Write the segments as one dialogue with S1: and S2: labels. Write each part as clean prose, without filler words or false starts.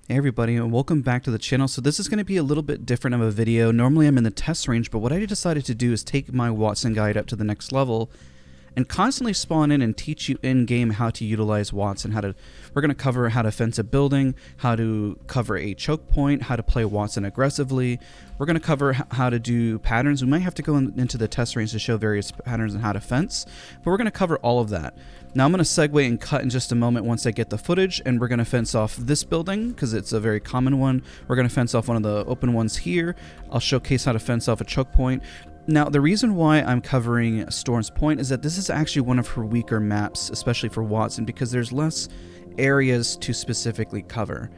S1: Hey everybody, and welcome back to the channel. So this is going to be a little bit different of a video. Normally I'm in the test range, but what I decided to do is take my Wattson guide up to the next level and constantly spawn in and teach you in-game how to utilize Wattson. We're going to cover how to fence a building, how to cover a choke point, how to play Wattson aggressively. We're going to cover how to do patterns. We might have to go into the test range to show various patterns and how to fence, but we're going to cover all of that. Now I'm going to segue and cut in just a moment once I get the footage, and we're going to fence off this building because it's a very common one. We're going to fence off one of the open ones here. I'll showcase how to fence off a choke point. Now, the reason why I'm covering Storm's Point is that this is actually one of her weaker maps, especially for Wattson, because there's less areas to specifically cover.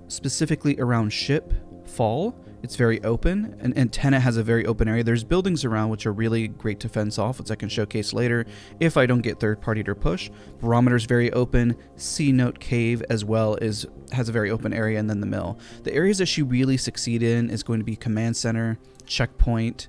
S1: Specifically around Ship, Fall, it's very open, and Antenna has a very open area. There's buildings around which are really great to fence off, which I can showcase later if I don't get third-party to push. Barometer's very open. C-Note Cave as well has a very open area, and then the mill. The areas that she really succeed in is going to be Command Center, Checkpoint.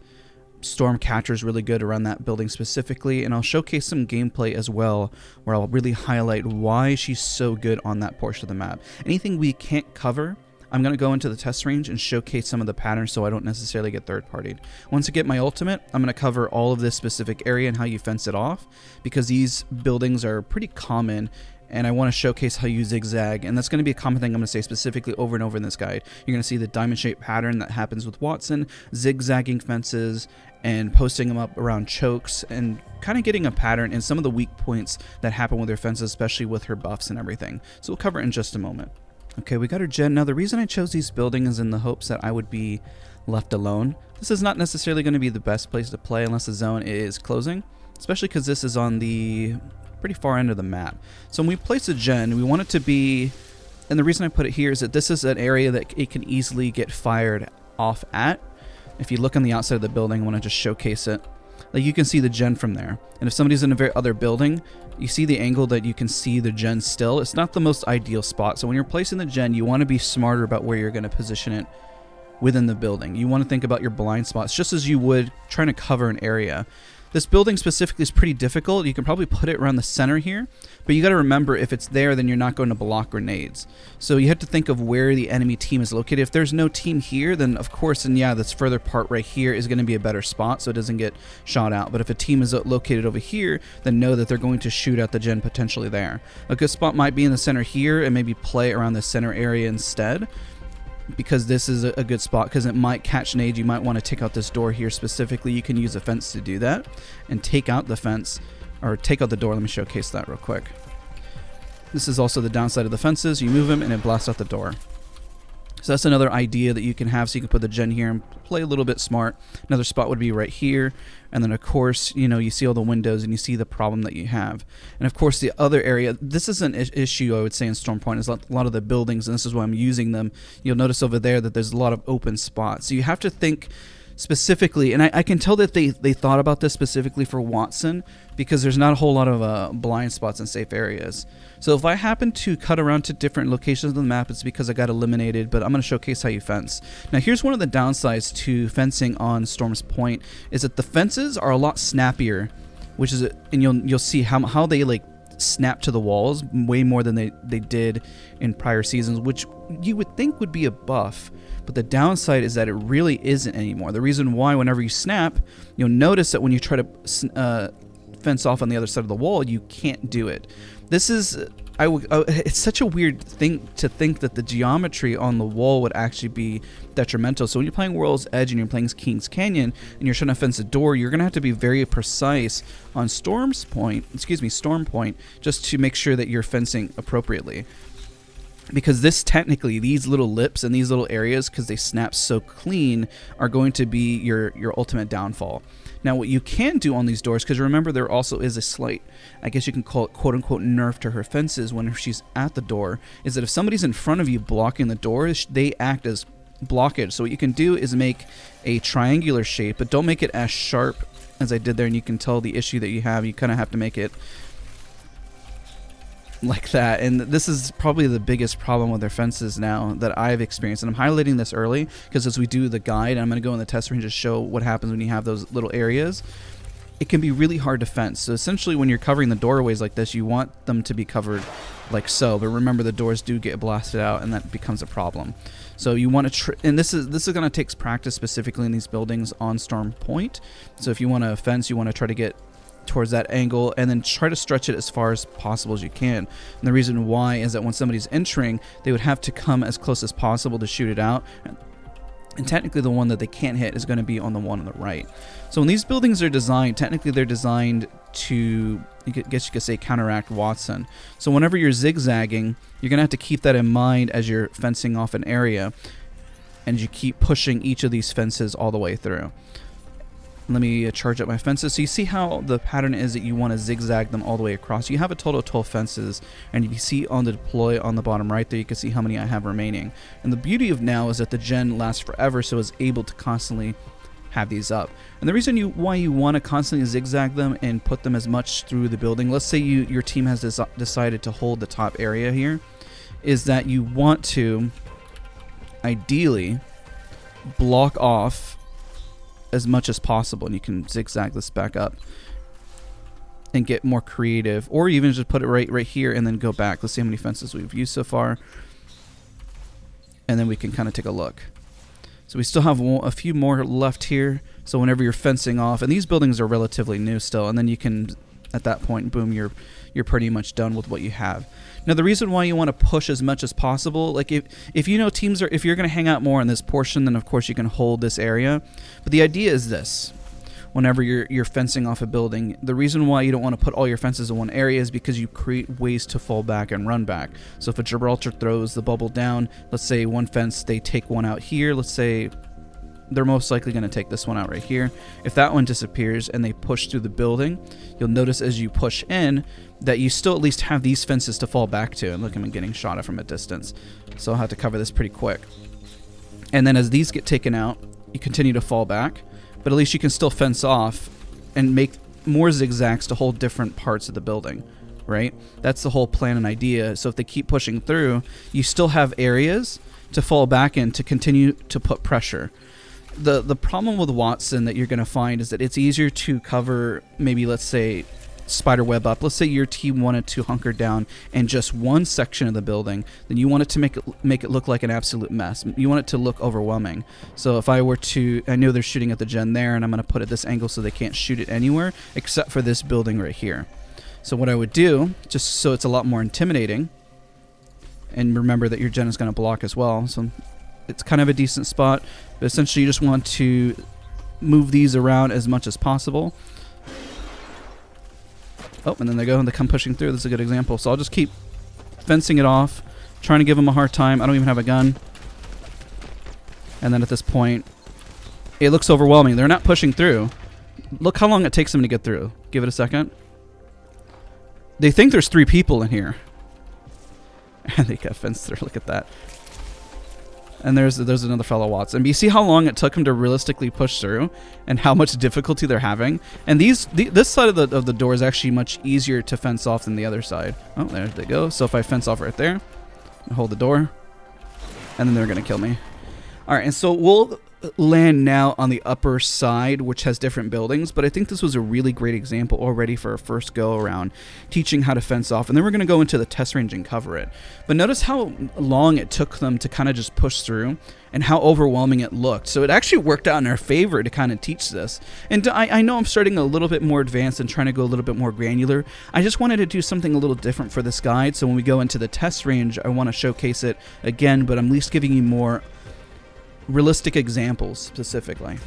S1: Stormcatcher is really good around that building specifically, and I'll showcase some gameplay as well where I'll really highlight why she's so good on that portion of the map. Anything we can't cover, I'm going to go into the test range and showcase some of the patterns so I don't necessarily get third-partied. Once I get my ultimate, I'm going to cover all of this specific area and how you fence it off, because these buildings are pretty common and I want to showcase how you zigzag, and that's going to be a common thing I'm going to say specifically over and over in this guide. You're going to see the diamond-shaped pattern that happens with Wattson, zigzagging fences, and posting them up around chokes, and kind of getting a pattern in some of the weak points that happen with her fences, especially with her buffs and everything. So we'll cover it in just a moment. Okay, we got her gen. Now the reason I chose these buildings is in the hopes that I would be left alone. This is not necessarily going to be the best place to play unless the zone is closing, especially because this is on the pretty far end of the map. So when we place a gen, we want it to be, and the reason I put it here is that this is an area that it can easily get fired off at. If you look on the outside of the building, I want to just showcase it. Like, you can see the gen from there. And if somebody's in a very other building, you see the angle that you can see the gen still. It's not the most ideal spot. So when you're placing the gen, you want to be smarter about where you're going to position it within the building. You want to think about your blind spots just as you would trying to cover an area. This building specifically is pretty difficult. You can probably put it around the center here, but you got to remember, if it's there, then you're not going to block grenades. So you have to think of where the enemy team is located. If there's no team here, then of course, and yeah, this further part right here is going to be a better spot so it doesn't get shot out. But if a team is located over here, then know that they're going to shoot at the gen potentially there. A good spot might be in the center here and maybe play around the center area instead, because this is a good spot because it might catch nade. You might want to take out this door here specifically. You can use a fence to do that and take out the fence, or take out the door. Let me showcase that real quick. This is also the downside of the fences. You move them and it blasts out the door. So that's another idea that you can have, so you can put the gen here and play a little bit smart. Another spot would be right here, and then of course, you know, you see all the windows and you see the problem that you have. And of course the other area, this is an issue I would say in Storm Point, is a lot of the buildings, and this is why I'm using them. You'll notice over there that there's a lot of open spots. So you have to think specifically, and I can tell that they thought about this specifically for Wattson, because there's not a whole lot of blind spots in safe areas. So if I happen to cut around to different locations of the map, it's because I got eliminated, but I'm going to showcase how you fence. Now here's one of the downsides to fencing on Storm's Point, is that the fences are a lot snappier, which is, and you'll see how they like snap to the walls way more than they did in prior seasons, which you would think would be a buff. But the downside is that it really isn't anymore. The reason why, whenever you snap, you'll notice that when you try to fence off on the other side of the wall, you can't do it. This is, it's such a weird thing to think that the geometry on the wall would actually be detrimental. So when you're playing World's Edge and you're playing King's Canyon and you're trying to fence a door, you're going to have to be very precise on Storm Point, just to make sure that you're fencing appropriately. Because this, technically, these little lips and these little areas, because they snap so clean, are going to be your ultimate downfall. Now what you can do on these doors, because remember there also is a slight, I guess you can call it quote-unquote nerf to her fences when she's at the door, is that if somebody's in front of you blocking the door, they act as blockage. So what you can do is make a triangular shape, but don't make it as sharp as I did there, and you can tell the issue that you have. You kind of have to make it like that, and this is probably the biggest problem with their fences now that I've experienced, and I'm highlighting this early because as we do the guide, I'm going to go in the test range to show what happens when you have those little areas. it can be really hard to fence. So essentially when you're covering the doorways like this, you want them to be covered like so, but remember the doors do get blasted out and that becomes a problem. So you want to and this is going to take practice specifically in these buildings on Storm Point. So if you want to fence, you want to try to get towards that angle and then try to stretch it as far as possible as you can. And the reason why is that when somebody's entering, they would have to come as close as possible to shoot it out. And technically the one that they can't hit is going to be on the one on the right. So when these buildings are designed, technically they're designed to, I guess you could say, counteract Wattson. So whenever you're zigzagging, you're going to have to keep that in mind as you're fencing off an area. And you keep pushing each of these fences all the way through. Let me charge up my fences. So you see how the pattern is that you want to zigzag them all the way across. You have a total of 12 fences, and if you see on the deploy on the bottom right there, you can see how many I have remaining. And the beauty of now is that the gen lasts forever, so it's able to constantly have these up. And the reason why you want to constantly zigzag them and put them as much through the building, let's say your team has decided to hold the top area here, is that you want to ideally block off as much as possible, and you can zigzag this back up and get more creative, or even just put it right here and then go back. Let's see how many fences we've used so far, and then we can kind of take a look. So we still have a few more left here. So whenever you're fencing off, and these buildings are relatively new still, and then you can, at that point, boom, you're pretty much done with what you have. Now the reason why you want to push as much as possible, like if you know teams are, if you're going to hang out more in this portion, then of course you can hold this area. But the idea is this: whenever you're fencing off a building, the reason why you don't want to put all your fences in one area is because you create ways to fall back and run back. So if a Gibraltar throws the bubble down, let's say one fence, they take one out here, let's say they're most likely going to take this one out right here. If that one disappears and they push through the building, you'll notice as you push in that you still at least have these fences to fall back to. And look, I'm getting shot at from a distance. So I'll have to cover this pretty quick. And then as these get taken out, you continue to fall back, but at least you can still fence off and make more zigzags to hold different parts of the building, right? That's the whole plan and idea. So if they keep pushing through, you still have areas to fall back in to continue to put pressure. The problem with Wattson that you're going to find is that it's easier to cover, maybe let's say spider web up. Let's say your team wanted to hunker down in just one section of the building, then you want it to make it look like an absolute mess. You want it to look overwhelming. So if I were to, I know they're shooting at the gen there, and I'm going to put it this angle so they can't shoot it anywhere except for this building right here. So what I would do, just so it's a lot more intimidating, and remember that your gen is going to block as well, so it's kind of a decent spot, but essentially you just want to move these around as much as possible. Oh, and then they go and they come pushing through. This is a good example. So I'll just keep fencing it off, trying to give them a hard time. I don't even have a gun. And then at this point, it looks overwhelming. They're not pushing through. Look how long it takes them to get through. Give it a second. They think there's 3 people in here. And they got fenced through. Look at that. And there's another fellow Wattson. But you see how long it took him to realistically push through, and how much difficulty they're having. And this side of the door is actually much easier to fence off than the other side. Oh, there they go. So if I fence off right there, and hold the door, and then they're gonna kill me. All right, and so we'll land now on the upper side, which has different buildings, but I think this was a really great example already for our first go around teaching how to fence off, and then we're going to go into the test range and cover it. But notice how long it took them to kind of just push through and how overwhelming it looked. So it actually worked out in our favor to kind of teach this. And I know I'm starting a little bit more advanced and trying to go a little bit more granular. I just wanted to do something a little different for this guide, so when we go into the test range, I want to showcase it again, but I'm at least giving you more realistic examples specifically.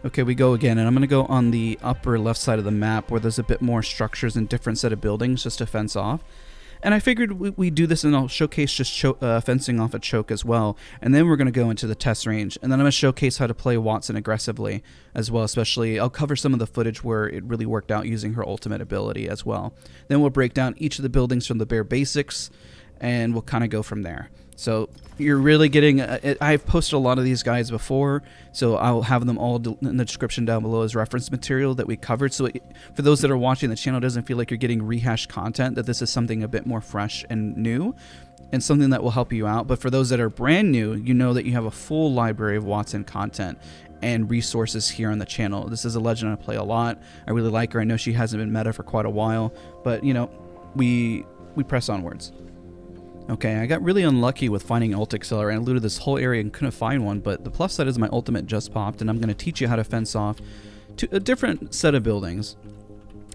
S1: Okay, we go again, and I'm going to go on the upper left side of the map where there's a bit more structures and different set of buildings just to fence off. And I figured we do this, and I'll showcase just fencing off a choke as well. And then we're going to go into the test range, and then I'm going to showcase how to play Wattson aggressively as well. Especially, I'll cover some of the footage where it really worked out using her ultimate ability as well. Then we'll break down each of the buildings from the bare basics, and we'll kind of go from there. So you're really getting, I've posted a lot of these guides before, so I'll have them all in the description down below as reference material that we covered. So for those that are watching the channel, it doesn't feel like you're getting rehashed content, that this is something a bit more fresh and new. and something that will help you out. But for those that are brand new, you know that you have a full library of Wattson content and resources here on the channel. This is a legend I play a lot. I really like her. I know she hasn't been meta for quite a while, but you know, we press onwards. Okay, I got really unlucky with finding ult accelerator. I looted this whole area and couldn't find one, but the plus side is my ultimate just popped, and I'm going to teach you how to fence off to a different set of buildings.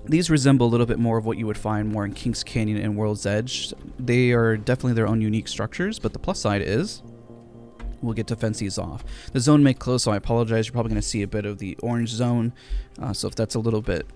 S1: These resemble a little bit more of what you would find more in King's Canyon and World's Edge. They are definitely their own unique structures, but the plus side is we'll get to fence these off. The zone may close, so I apologize. You're probably going to see a bit of the orange zone, so if that's a little bit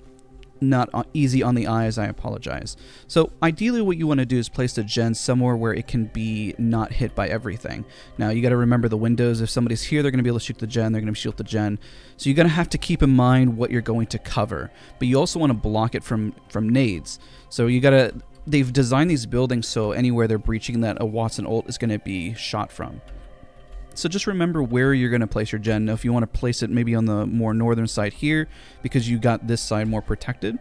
S1: not easy on the eyes, I apologize. So ideally what you want to do is place the gen somewhere where it can be not hit by everything. Now you got to remember the windows. If somebody's here, they're going to be able to shoot the gen, they're going to shoot the gen. So you're going to have to keep in mind what you're going to cover, but you also want to block it from nades. So you got to, they've designed these buildings so anywhere they're breaching that a Wattson ult is going to be shot from. So just remember where you're going to place your gen. Now, if you want to place it maybe on the more northern side here because you got this side more protected,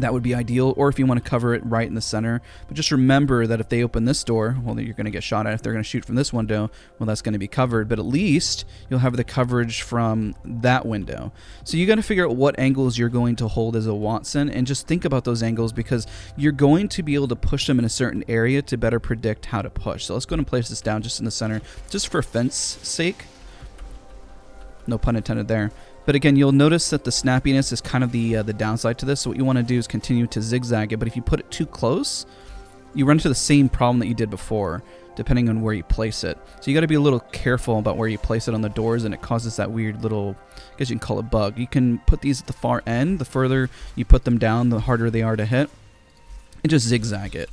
S1: that would be ideal. Or if you want to cover it right in the center. But just remember that if they open this door, well, you're going to get shot at. If they're going to shoot from this window, well, that's going to be covered. But at least you'll have the coverage from that window. So you got to figure out what angles you're going to hold as a Wattson, and just think about those angles because you're going to be able to push them in a certain area to better predict how to push. So let's go ahead and place this down just in the center, just for fence sake. No pun intended there. But again, you'll notice that the snappiness is kind of the downside to this. So what you want to do is continue to zigzag it. But if you put it too close, you run into the same problem that you did before, depending on where you place it. So you got to be a little careful about where you place it on the doors, and it causes that weird little, I guess you can call it bug. You can put these at the far end. The further you put them down, the harder they are to hit. And just zigzag it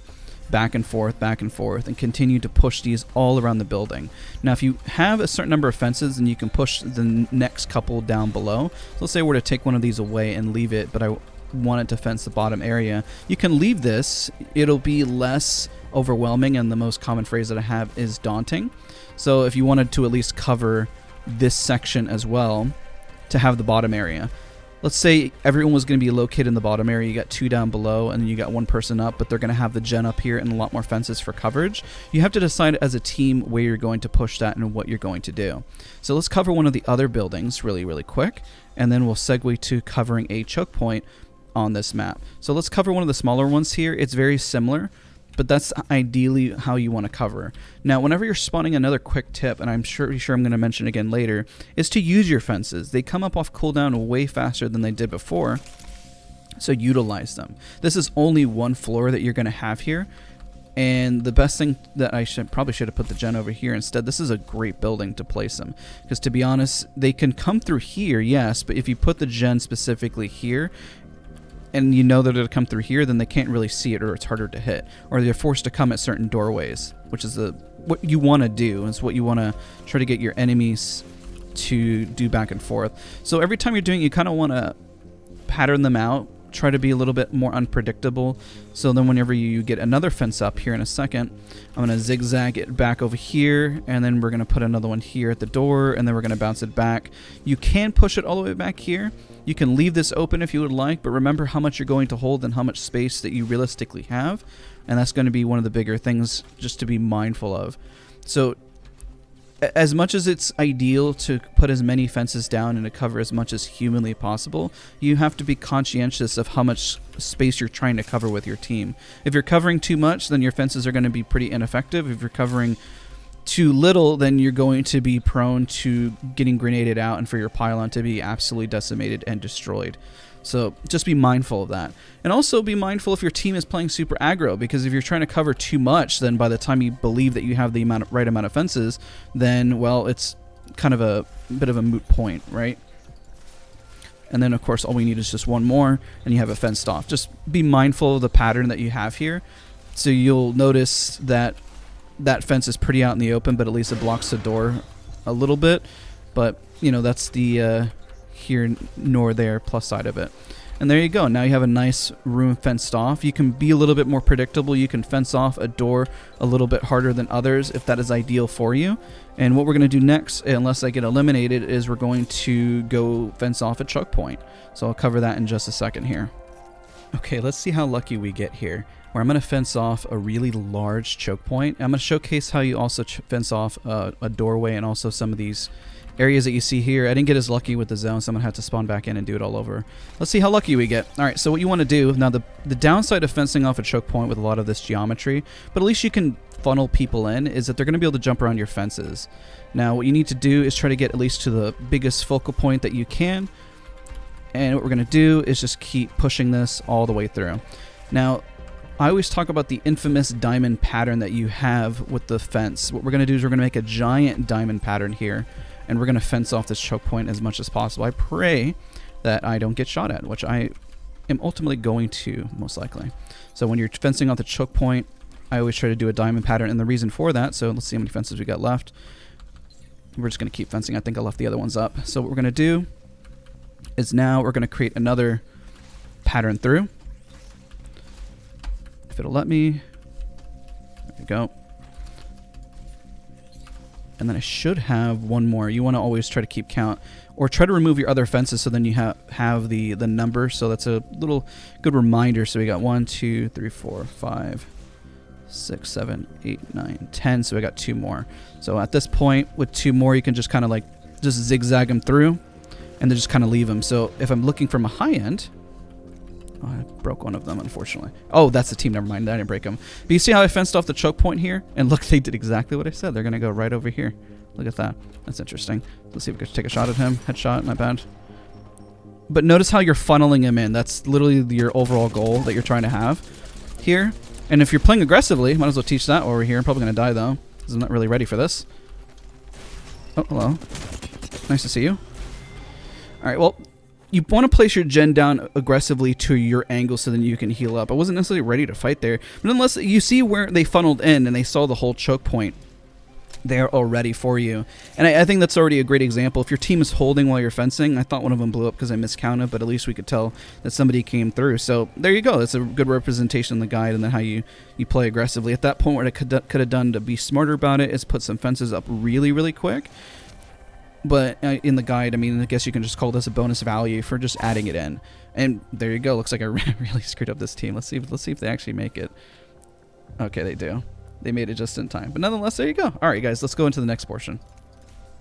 S1: back and forth, and continue to push these all around the building. Now, if you have a certain number of fences, then you can push the next couple down below. So let's say we're to take one of these away and leave it, but I want it to fence the bottom area. You can leave this. It'll be less overwhelming, and the most common phrase that I have is daunting. So if you wanted to at least cover this section as well to have the bottom area. Let's say everyone was going to be located in the bottom area. You got two down below, and then you got one person up, but they're going to have the gen up here and a lot more fences for coverage. You have to decide as a team where you're going to push that and what you're going to do. So let's cover one of the other buildings really quick, and then we'll segue to covering a choke point on this map. So let's cover one of the smaller ones here. It's very similar, but that's ideally how you want to cover. Now, whenever you're spawning, another quick tip, and I'm sure I'm going to mention again later, is to use your fences. They come up off cooldown way faster than they did before, so utilize them. This is only one floor that you're going to have here, and the best thing that I probably should have put the gen over here instead. This is a great building to place them, because to be honest, they can come through here, yes, but if you put the gen specifically here, and you know that it'll come through here, then they can't really see it, or it's harder to hit, or they're forced to come at certain doorways, which is what you want to do. It's what you want to try to get your enemies to do back and forth. So every time you're doing it, you kind of want to pattern them out, try to be a little bit more unpredictable. So then whenever you get another fence up here in a second, I'm going to zigzag it back over here, and then we're going to put another one here at the door, and then we're going to bounce it back. You can push it all the way back here. You can leave this open if you would like, but remember how much you're going to hold and how much space that you realistically have, and that's going to be one of the bigger things just to be mindful of. So as much as it's ideal to put as many fences down and to cover as much as humanly possible, you have to be conscientious of how much space you're trying to cover with your team. If you're covering too much, then your fences are going to be pretty ineffective. If you're covering too little, then you're going to be prone to getting grenaded out and for your pylon to be absolutely decimated and destroyed. So just be mindful of that. And also be mindful if your team is playing super aggro, because if you're trying to cover too much, then by the time you believe that you have the right amount of fences, then, well, it's kind of a bit of a moot point, right? And then, of course, all we need is just one more, and you have it fenced off. Just be mindful of the pattern that you have here. So you'll notice that that fence is pretty out in the open, but at least it blocks the door a little bit. But, you know, that's the here nor there plus side of it. And there you go. Now you have a nice room fenced off. You can be a little bit more predictable. You can fence off a door a little bit harder than others if that is ideal for you. And what we're going to do next, unless I get eliminated, is we're going to go fence off a choke point. So I'll cover that in just a second here. Okay, let's see how lucky we get here. where I'm going to fence off a really large choke point. I'm going to showcase how you also fence off a doorway and also some of these areas that you see here. I didn't get as lucky with the zone, so I'm going to have to spawn back in and do it all over. Let's see how lucky we get. All right, so what you want to do, now the downside of fencing off a choke point with a lot of this geometry, but at least you can funnel people in, is that they're going to be able to jump around your fences. Now what you need to do is try to get at least to the biggest focal point that you can, and what we're going to do is just keep pushing this all the way through. Now I always talk about the infamous diamond pattern that you have with the fence. What we're going to do is we're going to make a giant diamond pattern here, and we're going to fence off this choke point as much as possible. I pray that I don't get shot at, which I am ultimately going to, most likely. So when you're fencing off the choke point, I always try to do a diamond pattern, and the reason for that, so let's see how many fences we got left. We're just going to keep fencing. I think I left the other ones up. So what we're going to do is now we're going to create another pattern through. If it'll let me. There we go. And then I should have one more. You want to always try to keep count, or try to remove your other fences so then you have the number. So that's a little good reminder. So we got 1, 2, 3, 4, 5, 6, 7, 8, 9, 10. So we got 2 more. So at this point with 2 more, you can just kind of like just zigzag them through and then just kind of leave them. So if I'm looking from a high end, oh, I broke one of them, unfortunately. Oh, that's the team. Never mind. I didn't break them. But you see how I fenced off the choke point here? And look, they did exactly what I said. They're going to go right over here. Look at that. That's interesting. Let's see if we can take a shot at him. Headshot. Not bad. But notice how you're funneling him in. That's literally your overall goal that you're trying to have here. And if you're playing aggressively, might as well teach that over here. I'm probably going to die, though, because I'm not really ready for this. Oh, hello. Nice to see you. All right, well, you want to place your gen down aggressively to your angle so then you can heal up. I wasn't necessarily ready to fight there, but unless you see where they funneled in and they saw the whole choke point, they're all ready for you. And I think that's already a great example. If your team is holding while you're fencing, I thought one of them blew up because I miscounted, but at least we could tell that somebody came through. So there you go. That's a good representation in the guide and then how you play aggressively. At that point, what I could have done to be smarter about it is put some fences up really, really quick. But in the guide, I mean, I guess you can just call this a bonus value for just adding it in. And there you go. Looks like I really screwed up this team. Let's see if they actually make it. Okay, they do. They made it just in time. But nonetheless, there you go. All right, guys, let's go into the next portion.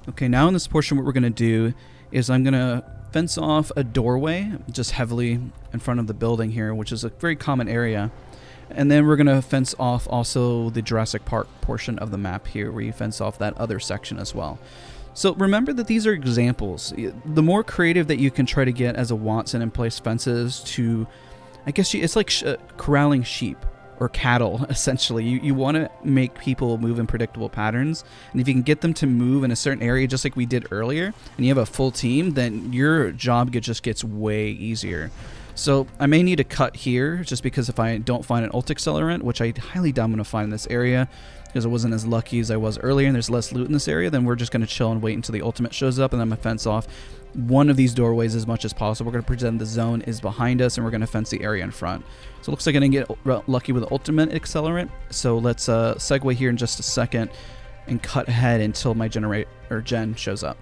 S1: Okay, now in this portion, what we're going to do is I'm going to fence off a doorway just heavily in front of the building here, which is a very common area. And then we're going to fence off also the Jurassic Park portion of the map here, where you fence off that other section as well. So remember that these are examples. The more creative that you can try to get as a Wattson and place fences to, I guess it's like corralling sheep or cattle, essentially. You want to make people move in predictable patterns. And if you can get them to move in a certain area, just like we did earlier, and you have a full team, then your job just gets way easier. So I may need to cut here, just because if I don't find an ult accelerant, which I highly doubt I'm going to find in this area, because I wasn't as lucky as I was earlier and there's less loot in this area, then we're just going to chill and wait until the ultimate shows up, and then I'm going to fence off one of these doorways as much as possible. We're going to pretend the zone is behind us, and we're going to fence the area in front. So it looks like I didn't get lucky with the ultimate accelerant, so let's segue here in just a second and cut ahead until my gen shows up.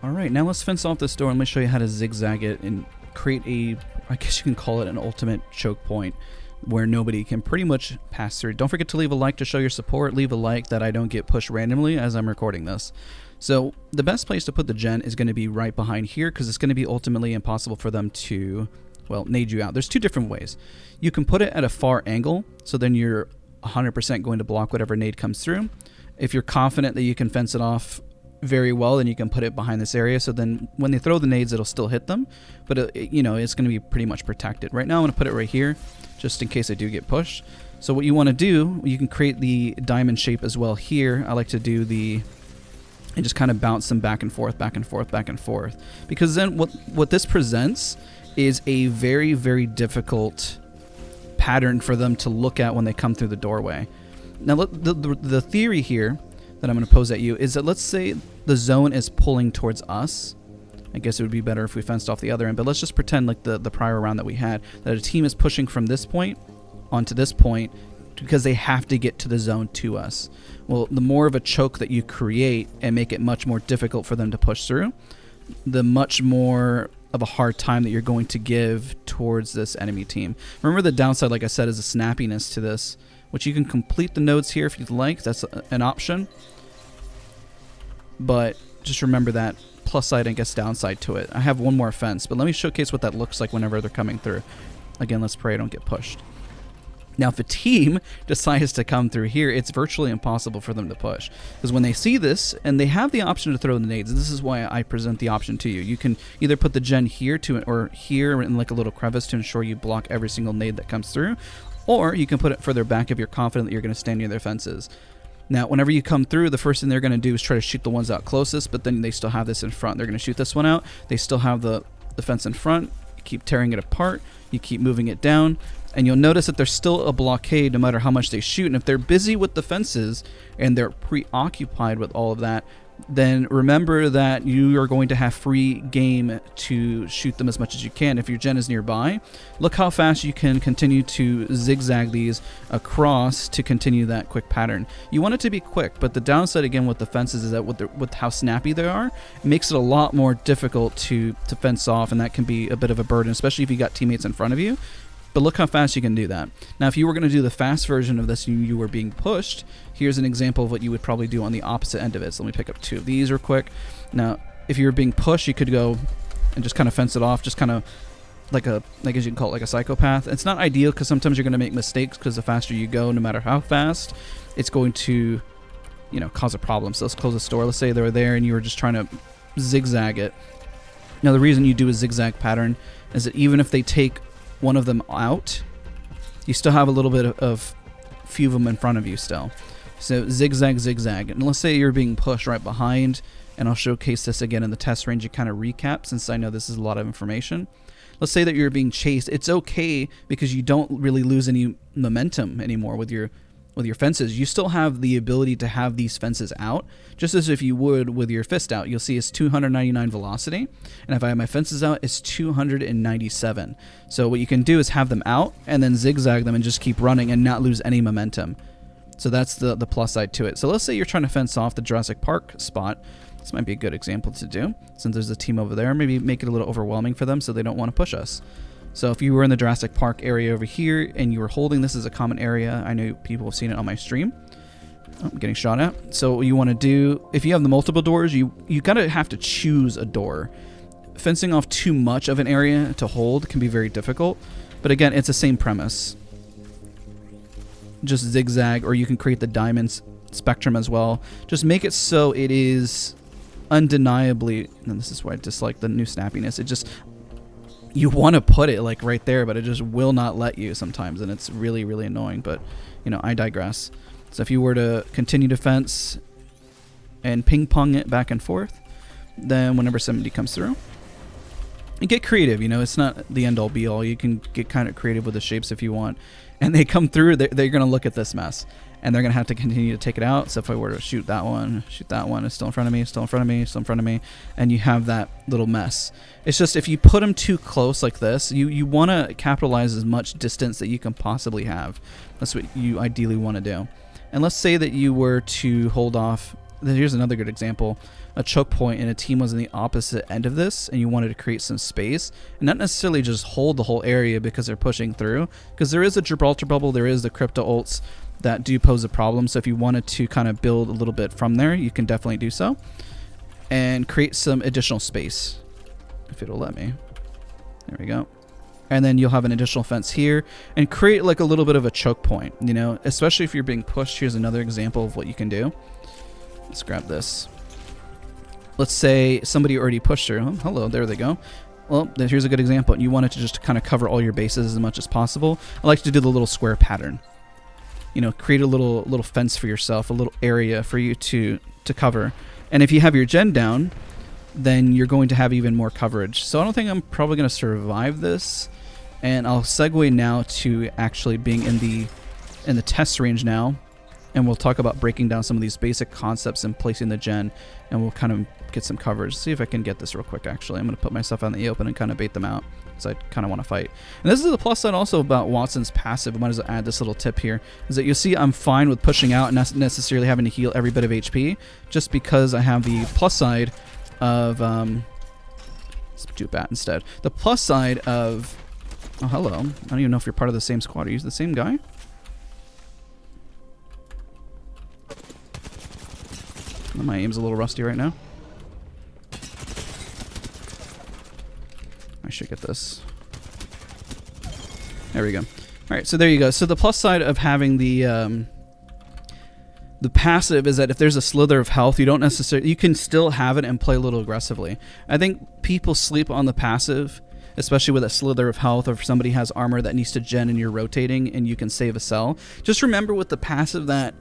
S1: Alright, now let's fence off this door and let me show you how to zigzag it and create a, I guess you can call it an ultimate choke point, where nobody can pretty much pass through. Don't forget to leave a like to show your support. Leave a like that I don't get pushed randomly as I'm recording this. So the best place to put the gen is going to be right behind here, because it's going to be ultimately impossible for them to, well, nade you out. There's 2 different ways. You can put it at a far angle, so then you're 100% going to block whatever nade comes through. If you're confident that you can fence it off very well, then you can put it behind this area, so then when they throw the nades, it'll still hit them, but you know, it's going to be pretty much protected. Right now I'm going to put it right here just in case I do get pushed. So what you want to do, you can create the diamond shape as well here. I like to do and just kind of bounce them back and forth, back and forth, back and forth, because then what this presents is a very, very difficult pattern for them to look at when they come through the doorway. Now the theory here that I'm going to pose at you is that, let's say the zone is pulling towards us. I guess it would be better if we fenced off the other end, but let's just pretend like the prior round that we had, that a team is pushing from this point onto this point because they have to get to the zone to us. Well, the more of a choke that you create and make it much more difficult for them to push through, the much more of a hard time that you're going to give towards this enemy team. Remember, the downside, like I said, is the snappiness to this, which you can complete the nodes here if you'd like. That's an option. But just remember that plus side and guess downside to it. I have one more fence, but let me showcase what that looks like whenever they're coming through. Again, let's pray I don't get pushed. Now, if a team decides to come through here, it's virtually impossible for them to push. Because when they see this, and they have the option to throw the nades, and this is why I present the option to you. You can either put the gen here or here in like a little crevice to ensure you block every single nade that comes through, or you can put it further back if you're confident that you're going to stand near their fences. Now, whenever you come through, the first thing they're going to do is try to shoot the ones out closest, but then they still have this in front. They're going to shoot this one out. They still have the fence in front. You keep tearing it apart. You keep moving it down. And you'll notice that there's still a blockade no matter how much they shoot. And if they're busy with the fences and they're preoccupied with all of that, then remember that you are going to have free game to shoot them as much as you can. If your gen is nearby, look how fast you can continue to zigzag these across to continue that quick pattern. You want it to be quick, but the downside again with the fences is that with how snappy they are, it makes it a lot more difficult to fence off, and that can be a bit of a burden, especially if you got teammates in front of you. But look how fast you can do that. Now, if you were going to do the fast version of this and you were being pushed, here's an example of what you would probably do on the opposite end of it. So let me pick up 2 of these real quick. Now, if you were being pushed, you could go and just kind of fence it off, just kind of like as you can call it, like a psychopath. It's not ideal because sometimes you're going to make mistakes because the faster you go, no matter how fast, it's going to, you know, cause a problem. So let's close the store. Let's say they were there and you were just trying to zigzag it. Now, the reason you do a zigzag pattern is that even if they take one of them out, you still have a little bit of few of them in front of you still. So zigzag, zigzag. And let's say you're being pushed right behind, and I'll showcase this again in the test range to kind of recap since I know this is a lot of information. Let's say that you're being chased. It's okay because you don't really lose any momentum anymore with your fences. You still have the ability to have these fences out, just as if you would with your fist out. You'll see it's 299 velocity, and if I have my fences out, it's 297. So what you can do is have them out and then zigzag them and just keep running and not lose any momentum. So that's the plus side to it. So let's say you're trying to fence off the Jurassic Park spot. This might be a good example to do since there's a team over there. Maybe make it a little overwhelming for them so they don't want to push us. So if you were in the Jurassic Park area over here and you were holding, this is a common area. I know people have seen it on my stream. Oh, I'm getting shot at. So what you want to do, if you have the multiple doors, you gotta have to choose a door. Fencing off too much of an area to hold can be very difficult. But again, it's the same premise. Just zigzag, or you can create the diamond spectrum as well. Just make it so it is undeniably, and this is why I dislike the new snappiness. It just, you want to put it like right there, but it just will not let you sometimes, and it's really, really annoying. But, you know, I digress. So if you were to continue to fence and ping pong it back and forth, then whenever somebody comes through, and get creative. You know, it's not the end all be all. You can get kind of creative with the shapes if you want. And they come through, they're going to look at this mess, and they're going to have to continue to take it out. So if I were to shoot that one, it's still in front of me, still in front of me, still in front of me, and you have that little mess. It's just if you put them too close like this, you want to capitalize as much distance that you can possibly have. That's what you ideally want to do. And let's say that you were to hold off. Here's another good example. A choke point and a team was on the opposite end of this, and you wanted to create some space and not necessarily just hold the whole area because they're pushing through, because there is a Gibraltar bubble, there is the crypto ults that do pose a problem. So if you wanted to kind of build a little bit from there, you can definitely do so and create some additional space if it'll let me. There we go. And then you'll have an additional fence here and create like a little bit of a choke point, you know, especially if you're being pushed. Here's another example of what you can do. Let's grab this. Let's say somebody already pushed through. Oh, hello, there they go. Well, here's a good example. You want it to just kind of cover all your bases as much as possible. I like to do the little square pattern. You know, create a little fence for yourself, a little area for you to cover. And if you have your gen down, then you're going to have even more coverage. So I don't think I'm probably going to survive this. And I'll segue now to actually being in the test range now. And we'll talk about breaking down some of these basic concepts and placing the gen, and we'll kind of get some coverage. See if I can get this real quick, actually. I'm going to put myself out in the open and kind of bait them out, because I kind of want to fight. And this is the plus side also about Wattson's passive. I might as well add this little tip here, is that you'll see I'm fine with pushing out and not necessarily having to heal every bit of HP, just because I have the plus side of Let's do bat instead. The plus side of... Oh, hello. I don't even know if you're part of the same squad. Are you the same guy? My aim's a little rusty right now. I should get this. There we go. Alright, so there you go. So the plus side of having the passive is that if there's a slither of health, you don't necessarily... You can still have it and play a little aggressively. I think people sleep on the passive, especially with a slither of health, or if somebody has armor that needs to gen and you're rotating and you can save a cell. Just remember with the passive that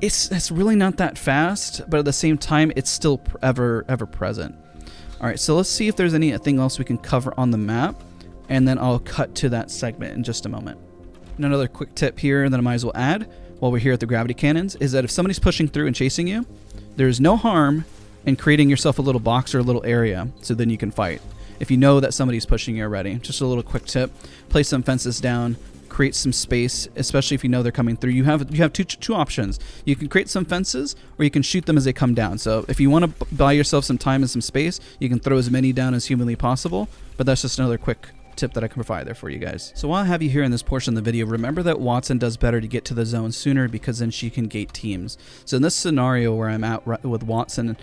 S1: it's really not that fast, but at the same time, it's still ever present. All right, so let's see if there's anything else we can cover on the map, and then I'll cut to that segment in just a moment. And another quick tip here that I might as well add while we're here at the gravity cannons is that if somebody's pushing through and chasing you, there's no harm in creating yourself a little box or a little area so then you can fight. If you know that somebody's pushing you already. Just a little quick tip. Place some fences down. Create some space, especially if you know they're coming through. You have two options. You can create some fences, or you can shoot them as they come down. So if you want to buy yourself some time and some space, you can throw as many down as humanly possible. But that's just another quick tip that I can provide there for you guys. So while I have you here in this portion of the video, remember that Wattson does better to get to the zone sooner because then she can gate teams. So in this scenario where I'm at with Wattson,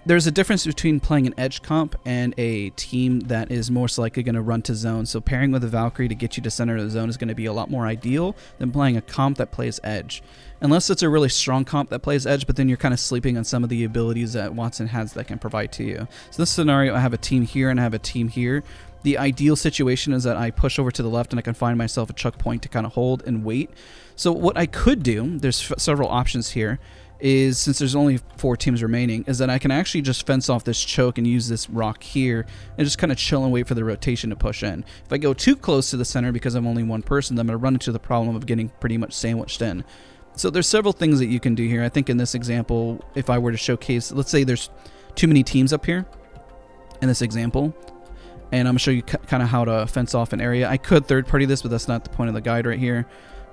S1: there's a difference between playing an edge comp and a team that is most likely going to run to zone. So pairing with a Valkyrie to get you to center of the zone is going to be a lot more ideal than playing a comp that plays edge. Unless it's a really strong comp that plays edge, but then you're kind of sleeping on some of the abilities that Wattson has that can provide to you. So this scenario, I have a team here and I have a team here. The ideal situation is that I push over to the left and I can find myself a choke point to kind of hold and wait. So what I could do, there's several options here, is since there's only 4 teams remaining, is that I can actually just fence off this choke and use this rock here and just kind of chill and wait for the rotation to push in. If I go too close to the center because I'm only one person, then I'm going to run into the problem of getting pretty much sandwiched in. So there's several things that you can do here. I think in this example, if I were to showcase, let's say there's too many teams up here in this example, and I'm going to show you kind of how to fence off an area. I could third party this, but that's not the point of the guide right here.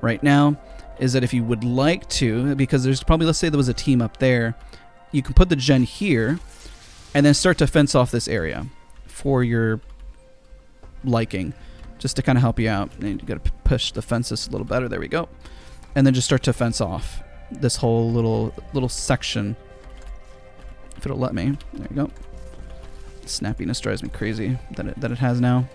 S1: Right now is that if you would like to, because there's probably, let's say there was a team up there, you can put the gen here and then start to fence off this area for your liking, just to kind of help you out. And you got to push the fences a little better. There we go. And then just start to fence off this whole little section. If it'll let me. There you go. Snappiness drives me crazy that it has now.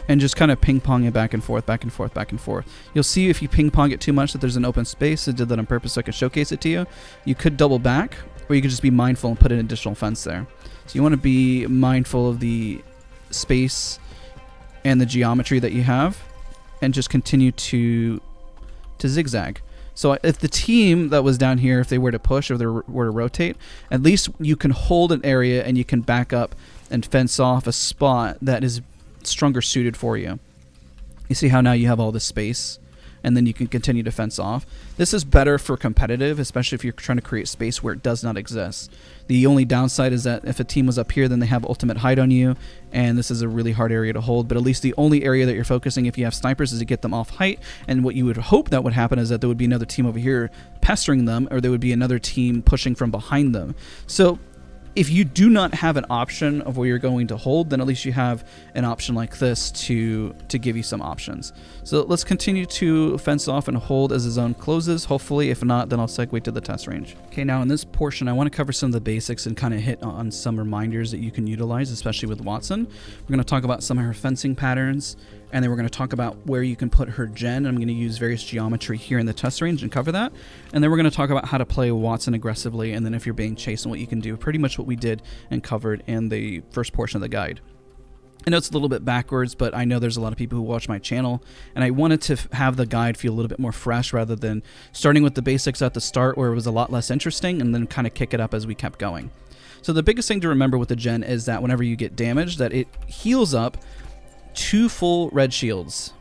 S1: And just kind of ping-pong it back and forth, back and forth, back and forth. You'll see if you ping-pong it too much that there's an open space. I did that on purpose so I could showcase it to you. You could double back, or you could just be mindful and put an additional fence there. So you want to be mindful of the space and the geometry that you have, and just continue to zigzag. So if the team that was down here, if they were to push or they were to rotate, at least you can hold an area and you can back up and fence off a spot that is stronger suited for you. You see how now you have all this space, and then you can continue to fence off. This is better for competitive, especially if you're trying to create space where it does not exist. The only downside is that if a team was up here, then they have ultimate height on you, and this is a really hard area to hold. But at least the only area that you're focusing if you have snipers is to get them off height, and what you would hope that would happen is that there would be another team over here pestering them, or there would be another team pushing from behind them. So if you do not have an option of where you're going to hold, then at least you have an option like this to give you some options. So let's continue to fence off and hold as the zone closes. Hopefully, if not, then I'll segue to the test range. Okay, now in this portion, I want to cover some of the basics and kind of hit on some reminders that you can utilize, especially with Wattson. We're going to talk about some of her fencing patterns, and then we're going to talk about where you can put her gen. I'm going to use various geometry here in the test range and cover that. And then we're going to talk about how to play Wattson aggressively, and then if you're being chased and what you can do. Pretty much what we did and covered in the first portion of the guide. I know it's a little bit backwards, but I know there's a lot of people who watch my channel, and I wanted to have the guide feel a little bit more fresh rather than starting with the basics at the start where it was a lot less interesting and then kind of kick it up as we kept going. So the biggest thing to remember with the gen is that whenever you get damaged, that it heals up 2 full red shields.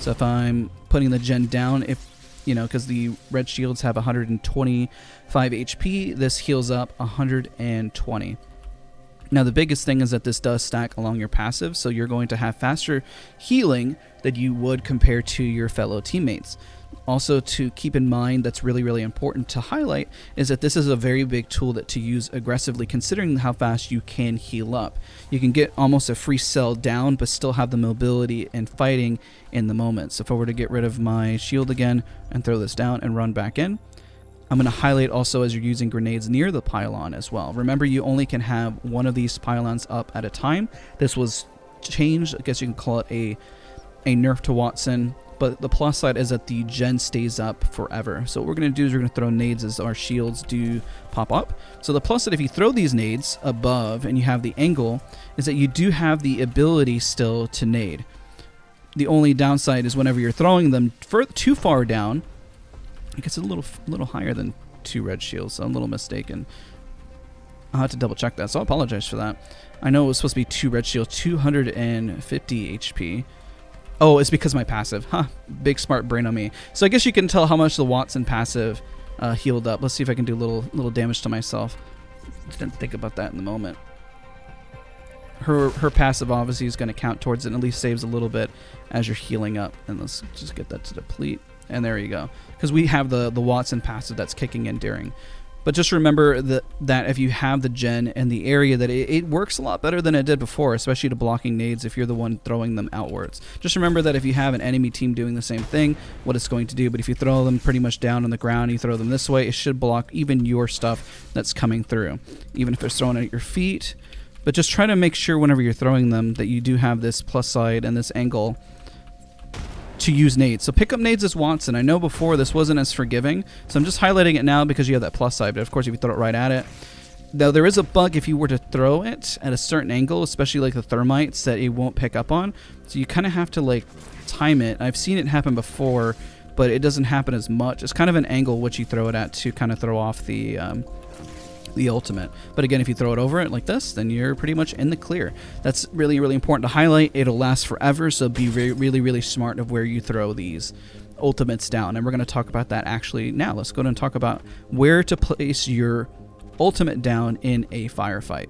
S1: So if I'm putting the gen down, if you know, because the red shields have 125 HP, this heals up 120. Now the biggest thing is that this does stack along your passive, so you're going to have faster healing than you would compare to your fellow teammates. also to keep in mind that's really, really important to highlight is that this is a very big tool that to use aggressively, considering how fast you can heal up. You can get almost a free cell down, but still have the mobility and fighting in the moment. So if I were to get rid of my shield again and throw this down and run back in, I'm going to highlight also as you're using grenades near the pylon as well. Remember, you only can have one of these pylons up at a time. This was changed. I guess you can call it a nerf to Wattson. But the plus side is that the gen stays up forever. So what we're going to do is we're going to throw nades as our shields do pop up. So the plus side, if you throw these nades above and you have the angle, is that you do have the ability still to nade. The only downside is whenever you're throwing them too far down, it gets a little higher than 2 red shields, so I'm a little mistaken. I'll have to double check that, so I apologize for that. I know it was supposed to be 2 red shields, 250 HP. Oh, it's because of my passive. Huh, big smart brain on me. So I guess you can tell how much the Wattson passive healed up. Let's see if I can do a little damage to myself. Didn't think about that in the moment. Her passive obviously is going to count towards it and at least saves a little bit as you're healing up. And let's just get that to deplete. And there you go. Because we have the Wattson passive that's kicking in during. But just remember that if you have the gen and the area, that it works a lot better than it did before, especially to blocking nades if you're the one throwing them outwards. Just remember that if you have an enemy team doing the same thing, what it's going to do. But if you throw them pretty much down on the ground, you throw them this way, it should block even your stuff that's coming through, even if it's thrown at your feet. But just try to make sure whenever you're throwing them that you do have this plus side and this angle to use nades. So pick up nades as Wattson. I know before this wasn't as forgiving, so I'm just highlighting it now because you have that plus side, but of course if you throw it right at it. Though there is a bug if you were to throw it at a certain angle, especially like the thermites, that it won't pick up on. So you kind of have to like time it. I've seen it happen before, but it doesn't happen as much. It's kind of an angle which you throw it at to kind of throw off the ultimate. But again, if you throw it over it like this, then you're pretty much in the clear. That's really, really important to highlight. It'll last forever, so be really, really smart of where you throw these ultimates down. And we're going to talk about that actually now. Let's go ahead and talk about where to place your ultimate down in a firefight.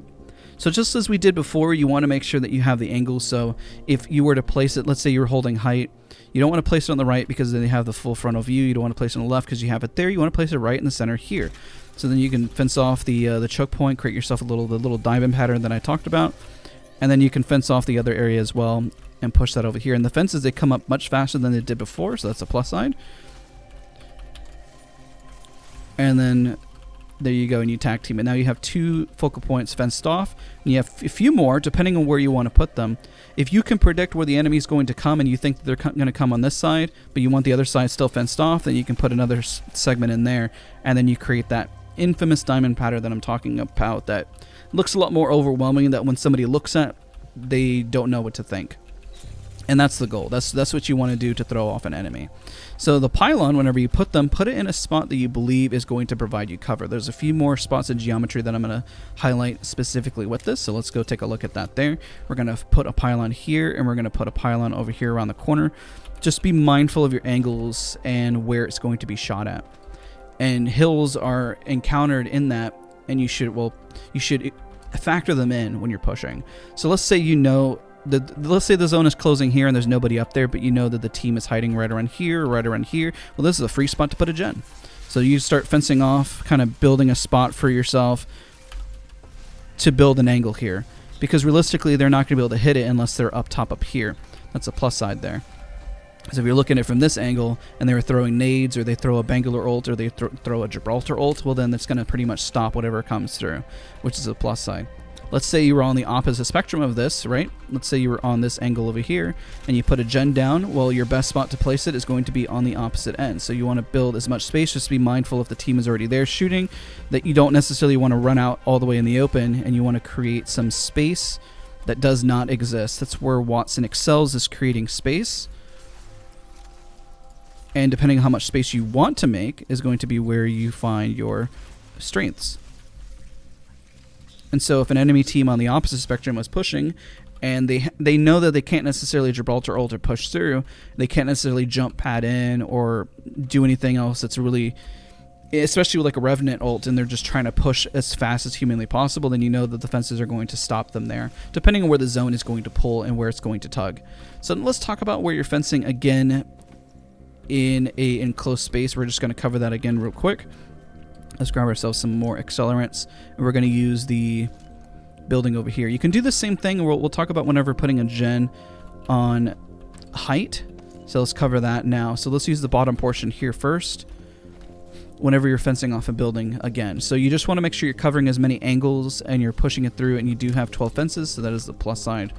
S1: So just as we did before, you want to make sure that you have the angle. So if you were to place it, let's say you were holding height, you don't want to place it on the right because then you have the full frontal view. You don't want to place it on the left because you have it there. You want to place it right in the center here. So then you can fence off the choke point, create yourself the little diamond pattern that I talked about, and then you can fence off the other area as well and push that over here. And the fences, they come up much faster than they did before, so that's a plus side. And then there you go, and you tag team it. Now you have 2 focal points fenced off, and you have a few more depending on where you want to put them. If you can predict where the enemy is going to come and you think that they're going to come on this side, but you want the other side still fenced off, then you can put another segment in there, and then you create that infamous diamond pattern that I'm talking about that looks a lot more overwhelming, that when somebody looks at, they don't know what to think. And that's the goal. That's what you want to do to throw off an enemy. So the pylon, whenever you put them, put it in a spot that you believe is going to provide you cover. There's a few more spots of geometry that I'm going to highlight specifically with this. So let's go take a look at that there. We're going to put a pylon here, and we're going to put a pylon over here around the corner. Just be mindful of your angles and where it's going to be shot at. And hills are encountered in that, and you should factor them in when you're pushing. So let's say let's say the zone is closing here and there's nobody up there, but you know that the team is hiding right around here or right around here. Well, this is a free spot to put a gen. So you start fencing off, kind of building a spot for yourself to build an angle here, because realistically they're not going to be able to hit it unless they're up top up here. That's a plus side there. So if you're looking at it from this angle and they were throwing nades, or they throw a Bangalore ult, or they throw a Gibraltar ult, well then that's going to pretty much stop whatever comes through, which is a plus side. Let's say you were on the opposite spectrum of this, right? Let's say you were on this angle over here and you put a gen down. Well, your best spot to place it is going to be on the opposite end. So you want to build as much space. Just be mindful if the team is already there shooting, that you don't necessarily want to run out all the way in the open, and you want to create some space that does not exist. That's where Wattson excels, is creating space. And depending on how much space you want to make is going to be where you find your strengths. And so if an enemy team on the opposite spectrum was pushing, and they know that they can't necessarily Gibraltar ult or push through, they can't necessarily jump pad in or do anything else that's really, especially with like a Revenant ult, and they're just trying to push as fast as humanly possible, then you know that the fences are going to stop them there, depending on where the zone is going to pull and where it's going to tug. So let's talk about where you're fencing again. in a enclosed space. We're just going to cover that again real quick. Let's grab ourselves some more accelerants, and we're going to use the building over here. You can do the same thing. We'll talk about whenever putting a gen on height. So let's cover that now. So let's use the bottom portion here first whenever you're fencing off a building again. So you just want to make sure you're covering as many angles and you're pushing it through, and you do have 12 fences, so that is the plus side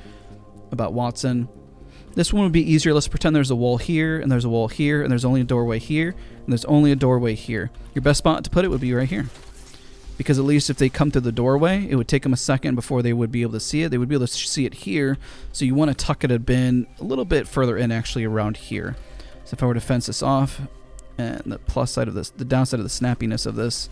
S1: about Wattson. This one would be easier. Let's pretend there's a wall here, and there's a wall here, and there's only a doorway here, and there's only a doorway here. Your best spot to put it would be right here. Because at least if they come through the doorway, it would take them a second before they would be able to see it. They would be able to see it here, so you want to tuck it a little bit further in, actually around here. So if I were to fence this off, and the plus side of this, the downside of the snappiness of this,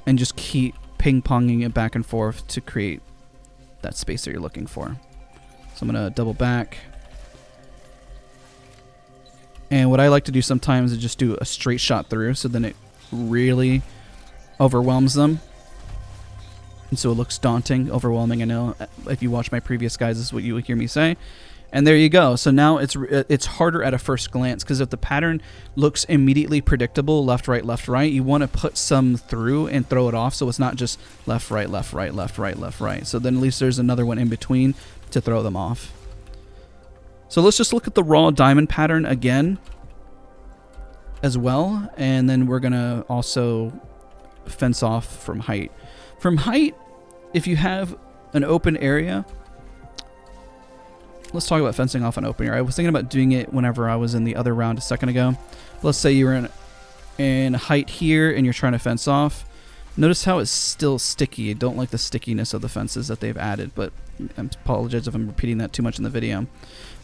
S1: and just keep ping-ponging it back and forth to create that space that you're looking for. So I'm going to double back. And what I like to do sometimes is just do a straight shot through, so then it really overwhelms them. And so it looks daunting, overwhelming. I know if you watch my previous guys, this is what you would hear me say. And there you go. So now it's harder at a first glance, because if the pattern looks immediately predictable, left, right, you want to put some through and throw it off, so it's not just left, right, left, right, left, right, left, right. So then at least there's another one in between to throw them off. So let's just look at the raw diamond pattern again as well, and then we're going to also fence off from height. From height, if you have an open area, let's talk about fencing off an open area. I was thinking about doing it whenever I was in the other round a second ago. Let's say you were in height here and you're trying to fence off. Notice how it's still sticky. I don't like the stickiness of the fences that they've added, but I apologize if I'm repeating that too much in the video.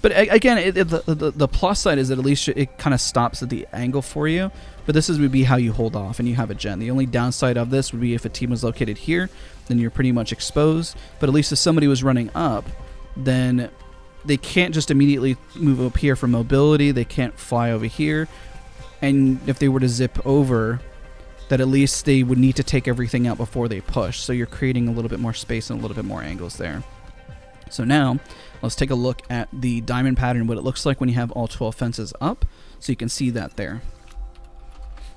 S1: But again, the plus side is that at least it kind of stops at the angle for you. But this would be how you hold off and you have a gen. The only downside of this would be if a team was located here, then you're pretty much exposed. But at least if somebody was running up, then they can't just immediately move up here for mobility. They can't fly over here. And if they were to zip over, that at least they would need to take everything out before they push. So you're creating a little bit more space and a little bit more angles there. So now let's take a look at the diamond pattern, what it looks like when you have all 12 fences up. So you can see that there.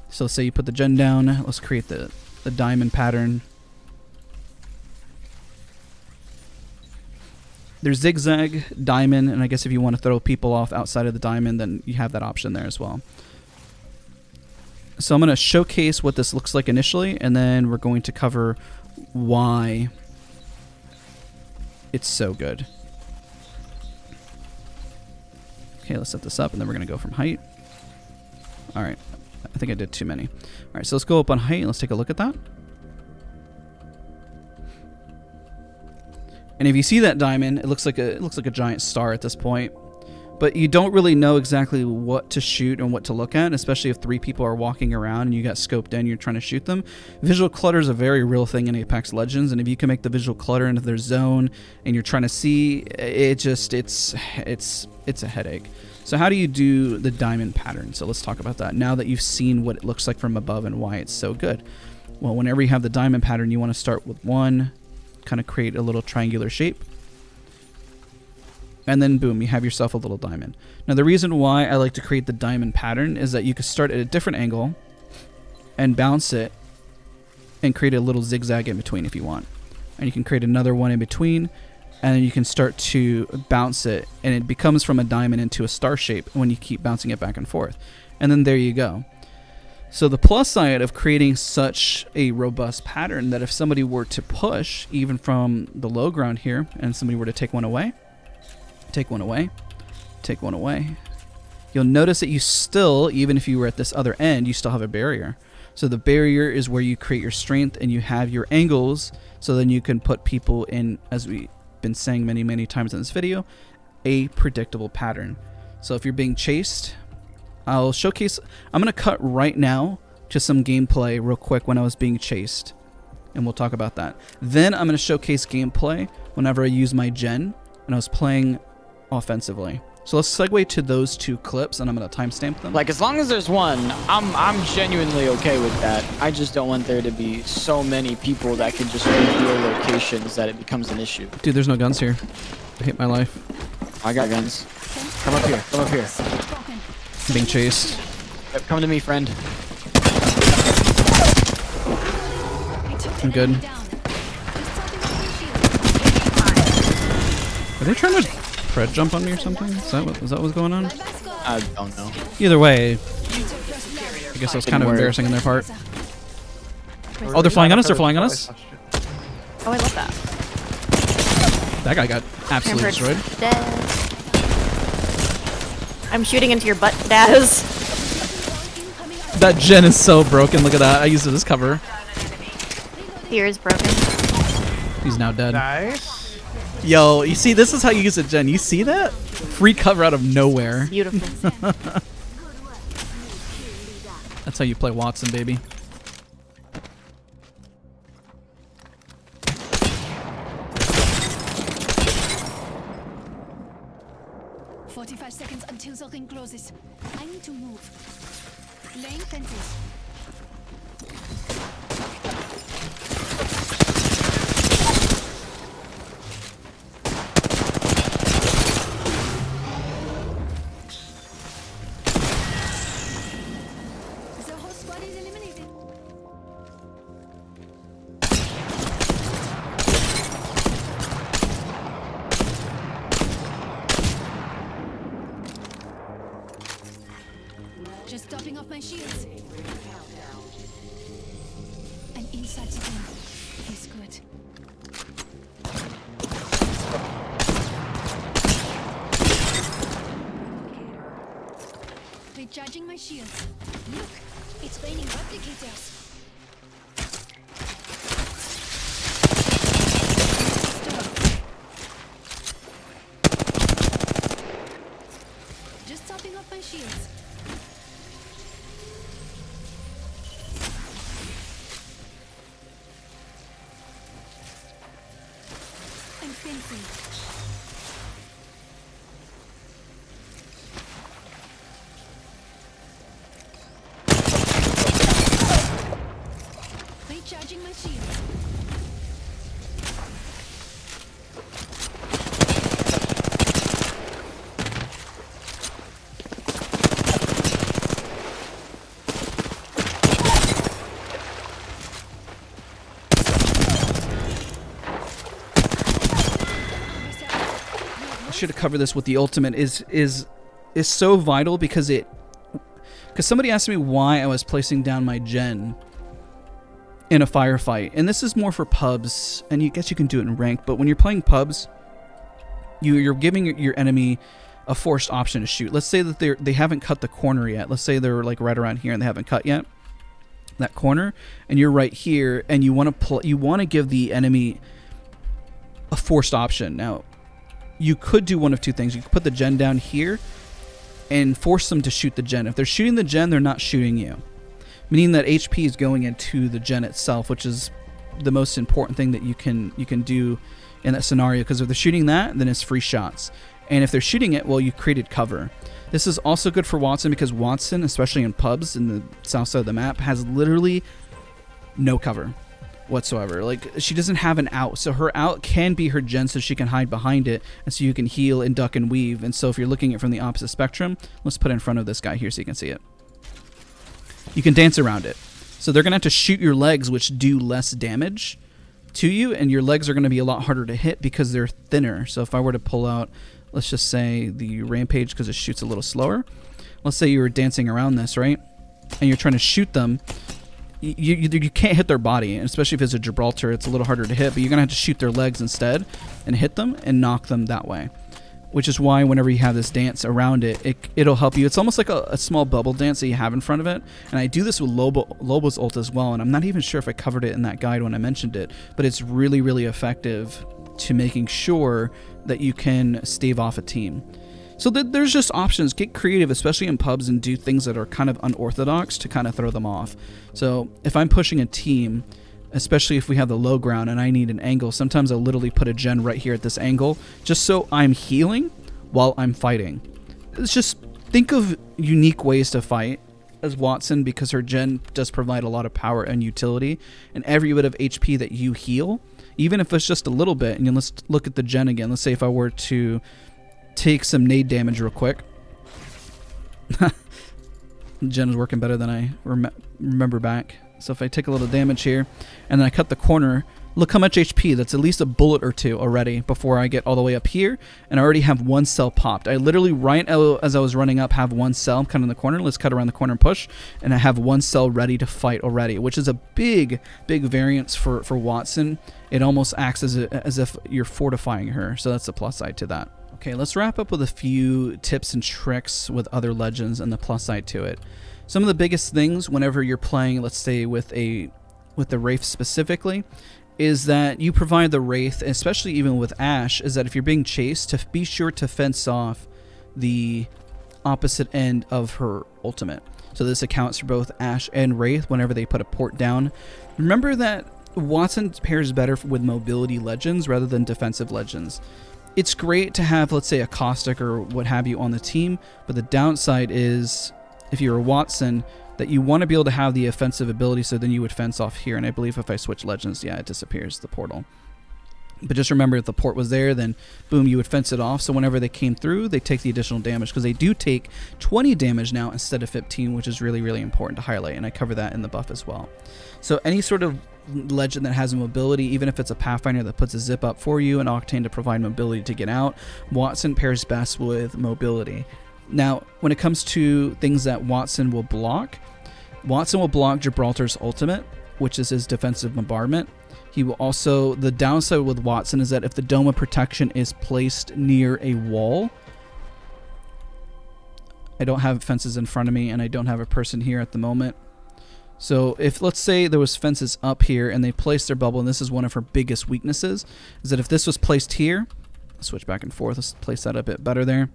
S1: So let's say you put the gen down. Let's create the diamond pattern. There's zigzag, diamond, and I guess if you want to throw people off outside of the diamond, then you have that option there as well. So I'm going to showcase what this looks like initially, and then we're going to cover why it's so good. Okay, let's set this up, and then we're going to go from height. All right, I think I did too many. All right, so let's go up on height, and let's take a look at that. And if you see that diamond, it looks like a giant star at this point. But you don't really know exactly what to shoot and what to look at, especially if 3 people are walking around and you got scoped in, you're trying to shoot them. Visual clutter is a very real thing in Apex Legends, and if you can make the visual clutter into their zone and you're trying to see, it's a headache. So how do you do the diamond pattern? So let's talk about that now that you've seen what it looks like from above and why it's so good. Well, whenever you have the diamond pattern, you want to start with one, kind of create a little triangular shape. And then boom, you have yourself a little diamond. Now the reason why I like to create the diamond pattern is that you could start at a different angle and bounce it and create a little zigzag in between if you want. And you can create another one in between, and then you can start to bounce it, and it becomes from a diamond into a star shape when you keep bouncing it back and forth. And then there you go. So the plus side of creating such a robust pattern that if somebody were to push even from the low ground here and somebody were to take one away, take one away, take one away, you'll notice that you still, even if you were at this other end, you still have a barrier. So the barrier is where you create your strength and you have your angles, so then you can put people in, as we've been saying many times in this video, a predictable pattern. So if you're being chased, I'll showcase, I'm going to cut right now to some gameplay real quick when I was being chased, and we'll talk about that. Then I'm going to showcase gameplay whenever I use my gen and I was playing offensively. So let's segue to those 2 clips, and I'm going to timestamp them.
S2: Like, as long as there's one, I'm genuinely okay with that. I just don't want there to be so many people that can just reveal locations that it becomes an issue.
S1: Dude, there's no guns here. I hate my life.
S2: I got guns. Come up here. Come up here.
S1: I'm being chased.
S2: Yep, come to me, friend.
S1: I'm good. Are they trying to pred jump on me or something? Is that what's going on?
S2: I don't know.
S1: Either way, I guess that was kind of embarrassing on their part. Oh, they're flying on us. They're flying on us.
S3: Oh, I love that.
S1: That guy got absolutely destroyed.
S3: I'm shooting into your butt, Daz.
S1: That gen is so broken. Look at that. I used it as cover.
S3: Here is broken.
S1: He's now dead.
S4: Nice.
S1: Yo, you see, this is how you use a gen. You see that? Free cover out of nowhere.
S3: Beautiful.
S1: That's how you play Wattson, baby.
S5: Seconds until the ring closes. I need to move. Laying fences. The whole squad is eliminated. Just topping off my shields. And inside the ring is good. Recharging my shields. Look, it's raining replicators. Just topping off my shields. I'm fencing. Recharging my shields.
S1: Should have covered this with the ultimate is so vital because somebody asked me why I was placing down my gen in a firefight, and this is more for pubs, and you guess you can do it in rank, but when you're playing pubs, you're giving your enemy a forced option to shoot. Let's say that they haven't cut the corner yet. Let's say they're like right around here and they haven't cut yet that corner, and you're right here, and you want to give the enemy a forced option. Now, you could do one of two things. You could put the gen down here and force them to shoot the gen. If they're shooting the gen, they're not shooting you, meaning that HP is going into the gen itself, which is the most important thing that you can do in that scenario, because if they're shooting that, then it's free shots. And if they're shooting it, well, you created cover. This is also good for Wattson because Wattson, especially in pubs in the south side of the map, has literally no cover whatsoever. Like, she doesn't have an out, so her out can be her gen, so she can hide behind it, and so you can heal and duck and weave. And so if you're looking at it from the opposite spectrum, let's put it in front of this guy here so you can see it. You can dance around it. So they're gonna have to shoot your legs, which do less damage to you, and your legs are gonna be a lot harder to hit because they're thinner. So if I were to pull out, let's just say the rampage, because it shoots a little slower. Let's say you were dancing around this, right? And you're trying to shoot them. You can't hit their body, and especially if it's a Gibraltar, it's a little harder to hit, but you're going to have to shoot their legs instead and hit them and knock them that way. Which is why whenever you have this dance around it, it'll help you. It's almost like a small bubble dance that you have in front of it. And I do this with Lobo's ult as well, and I'm not even sure if I covered it in that guide when I mentioned it, but it's really, really effective to making sure that you can stave off a team. So there's just options. Get creative, especially in pubs, and do things that are kind of unorthodox to kind of throw them off. So if I'm pushing a team, especially if we have the low ground and I need an angle, sometimes I'll literally put a gen right here at this angle just so I'm healing while I'm fighting. It's just, think of unique ways to fight as Wattson, because her gen does provide a lot of power and utility, and every bit of HP that you heal, even if it's just a little bit. And let's look at the gen again. Let's say if I were to take some nade damage real quick. Gen is working better than I remember back. So if I take a little damage here, and then I cut the corner, look how much HP. That's at least a bullet or two already before I get all the way up here, and I already have one cell popped. I literally, right as I was running up, have one cell cut in the corner. Let's cut around the corner and push, and I have one cell ready to fight already, which is a big variance for Wattson. It almost acts as if you're fortifying her, so that's the plus side to that. Okay, let's wrap up with a few tips and tricks with other legends and the plus side to it. Some of the biggest things whenever you're playing, let's say with the Wraith specifically, is that you provide the Wraith, especially even with Ashe, is that if you're being chased, to be sure to fence off the opposite end of her ultimate. So this accounts for both Ashe and Wraith whenever they put a port down. Remember that Wattson pairs better with mobility legends rather than defensive legends. It's great to have, let's say, a Caustic or what have you on the team, but the downside is, if you're a Wattson, that you want to be able to have the offensive ability, so then you would fence off here. And I believe if I switch legends, yeah, it disappears, the portal. But just remember, if the port was there, then boom, you would fence it off. So whenever they came through, they take the additional damage, because they do take 20 damage now instead of 15, which is really, really important to highlight. And I cover that in the buff as well. So any sort of legend that has a mobility, even if it's a Pathfinder that puts a zip up for you, and Octane to provide mobility to get out, Wattson pairs best with mobility. Now, when it comes to things that Wattson will block Gibraltar's ultimate, which is his defensive bombardment. He will also, the downside with Wattson is that if the dome of protection is placed near a wall, I don't have fences in front of me, and I don't have a person here at the moment. So if, let's say, there was fences up here and they placed their bubble, and this is one of her biggest weaknesses, is that if this was placed here, let's switch back and forth, let's place that a bit better there.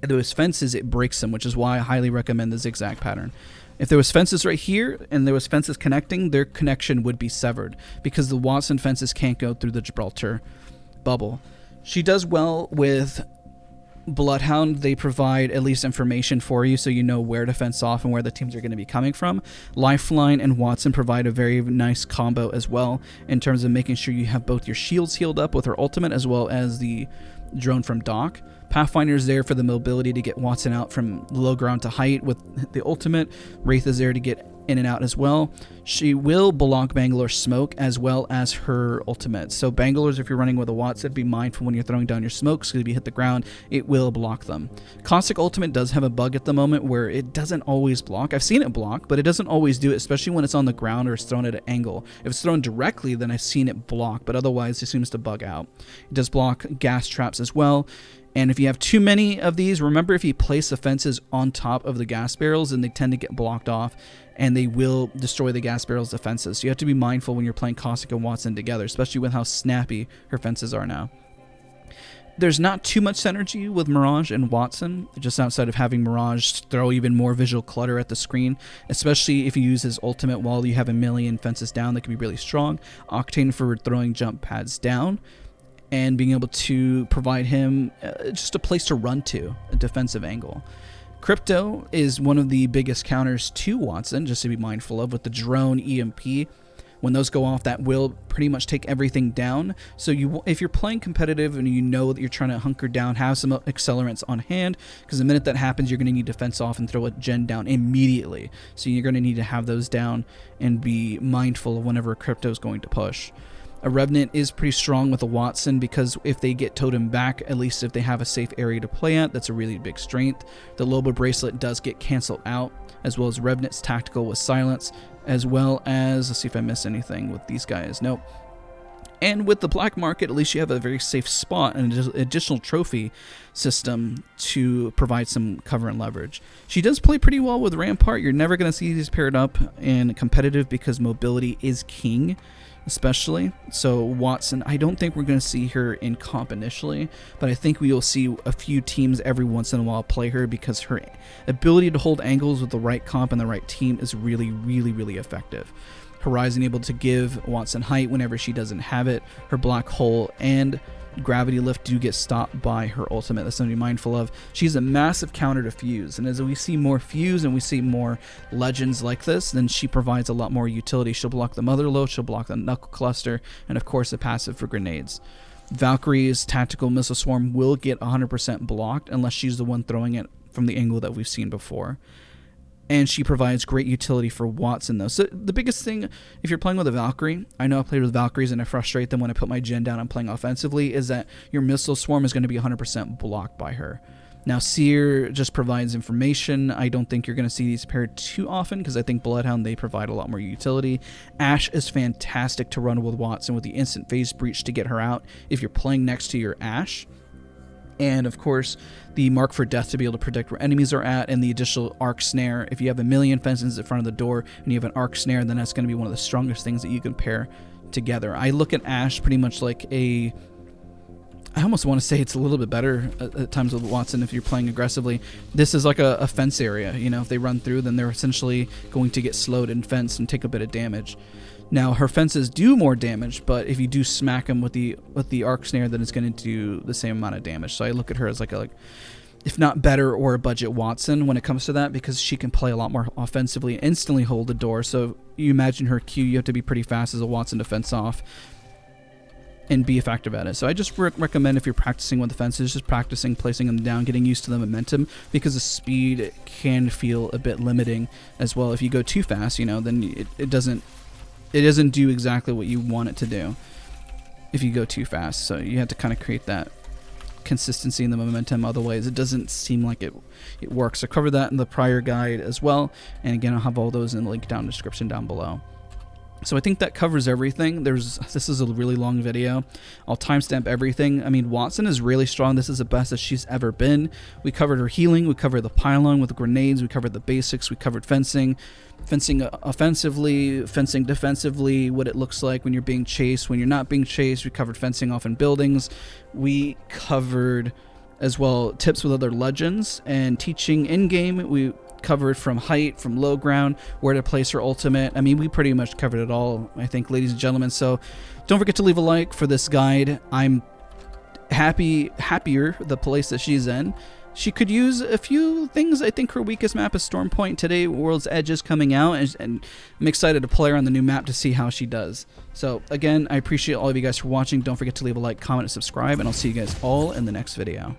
S1: If there was fences, it breaks them, which is why I highly recommend the zigzag pattern. If there was fences right here and there was fences connecting, their connection would be severed, because the Wattson fences can't go through the Gibraltar bubble. She does well with Bloodhound. They provide at least information for you, so you know where to fence off and where the teams are going to be coming from. Lifeline and Wattson provide a very nice combo as well, in terms of making sure you have both your shields healed up with her ultimate as well as the drone from Doc. Pathfinder is there for the mobility to get Wattson out from low ground to height with the ultimate. Wraith is there to get in and out as well. She will block Bangalore's smoke as well as her ultimate. So Bangalore's, if you're running with a Wattson, be mindful when you're throwing down your smokes, because if you hit the ground, it will block them. Caustic ultimate does have a bug at the moment where it doesn't always block. I've seen it block, but it doesn't always do it, especially when it's on the ground or it's thrown at an angle. If it's thrown directly, then I've seen it block, but otherwise it seems to bug out. It does block gas traps as well. And if you have too many of these, remember, if you place the fences on top of the gas barrels, then they tend to get blocked off, and they will destroy the gas barrels' defenses. So you have to be mindful when you're playing Caustic and Wattson together, especially with how snappy her fences are now. There's not too much synergy with Mirage and Wattson, just outside of having Mirage throw even more visual clutter at the screen, especially if you use his ultimate while you have a million fences down. That can be really strong. Octane for throwing jump pads down, and being able to provide him just a place to run to, a defensive angle. Crypto is one of the biggest counters to Wattson, just to be mindful of, with the drone, EMP. When those go off, that will pretty much take everything down. So if you're playing competitive and you know that you're trying to hunker down, have some accelerants on hand, because the minute that happens, you're going to need to fence off and throw a gen down immediately. So you're going to need to have those down and be mindful of whenever Crypto is going to push. A Revenant is pretty strong with a Wattson, because if they get totem back, at least if they have a safe area to play at, that's a really big strength. The Lobo Bracelet does get canceled out, as well as Revenant's tactical with silence, as well as, let's see if I miss anything with these guys. Nope. And with the Black Market, at least you have a very safe spot and an additional trophy system to provide some cover and leverage. She does play pretty well with Rampart. You're never going to see these paired up in competitive, because mobility is king, especially. So Wattson, I don't think we're going to see her in comp initially, but I think we will see a few teams every once in a while play her, because her ability to hold angles with the right comp and the right team is really, really, really effective. Horizon able to give Wattson height whenever she doesn't have it. Her black hole and gravity lift do get stopped by her ultimate. That's something to be mindful of. She's a massive counter to Fuse, and as we see more Fuse and we see more legends like this, then she provides a lot more utility. She'll block the Mother Load, she'll block the Knuckle Cluster, and of course the passive for grenades. Valkyrie's tactical missile swarm will get 100% blocked unless she's the one throwing it from the angle that we've seen before. And she provides great utility for Wattson, though. So the biggest thing, if you're playing with a Valkyrie, I know I played with Valkyries and I frustrate them when I put my gen down and playing offensively, is that your missile swarm is going to be 100% blocked by her. Now, Seer just provides information. I don't think you're going to see these paired too often because I think Bloodhound, they provide a lot more utility. Ashe is fantastic to run with Wattson with the instant phase breach to get her out if you're playing next to your Ashe. And, of course, the Mark for Death to be able to predict where enemies are at, and the additional arc snare. If you have a million fences in front of the door and you have an arc snare, then that's going to be one of the strongest things that you can pair together. I look at Ashe pretty much like a... I almost want to say it's a little bit better at times with Wattson if you're playing aggressively. This is like a fence area. You know, if they run through, then they're essentially going to get slowed and fenced and take a bit of damage. Now, her fences do more damage, but if you do smack them with the arc snare, then it's going to do the same amount of damage. So I look at her as like if not better or a budget Wattson when it comes to that, because she can play a lot more offensively and instantly hold the door. So you imagine her Q, you have to be pretty fast as a Wattson to fence off and be effective at it. So I just recommend, if you're practicing with the fences, just practicing placing them down, getting used to the momentum, because the speed can feel a bit limiting as well. If you go too fast, you know, then it doesn't do exactly what you want it to do if you go too fast. So you have to kind of create that consistency in the momentum, otherwise it doesn't seem like it works. I covered that in the prior guide as well, and again, I'll have all those in the link down description down below. So I think that covers everything. This is a really long video. I'll timestamp everything. I mean, Wattson is really strong. This is the best that she's ever been. We covered her healing. We covered the pylon with the grenades. We covered the basics. We covered fencing offensively, fencing defensively, what it looks like when you're being chased, when you're not being chased. We covered fencing off in buildings. We covered as well tips with other legends and teaching in-game. We covered from height, from low ground, where to place her ultimate. I mean, we pretty much covered it all, I think, ladies and gentlemen. So don't forget to leave a like for this guide. I'm happier the place that she's in. She could use a few things. I think her weakest map is Storm Point today. World's Edge is coming out, and I'm excited to play her on the new map to see how she does. So again, I appreciate all of you guys for watching. Don't forget to leave a like, comment, and subscribe, and I'll see you guys all in the next video.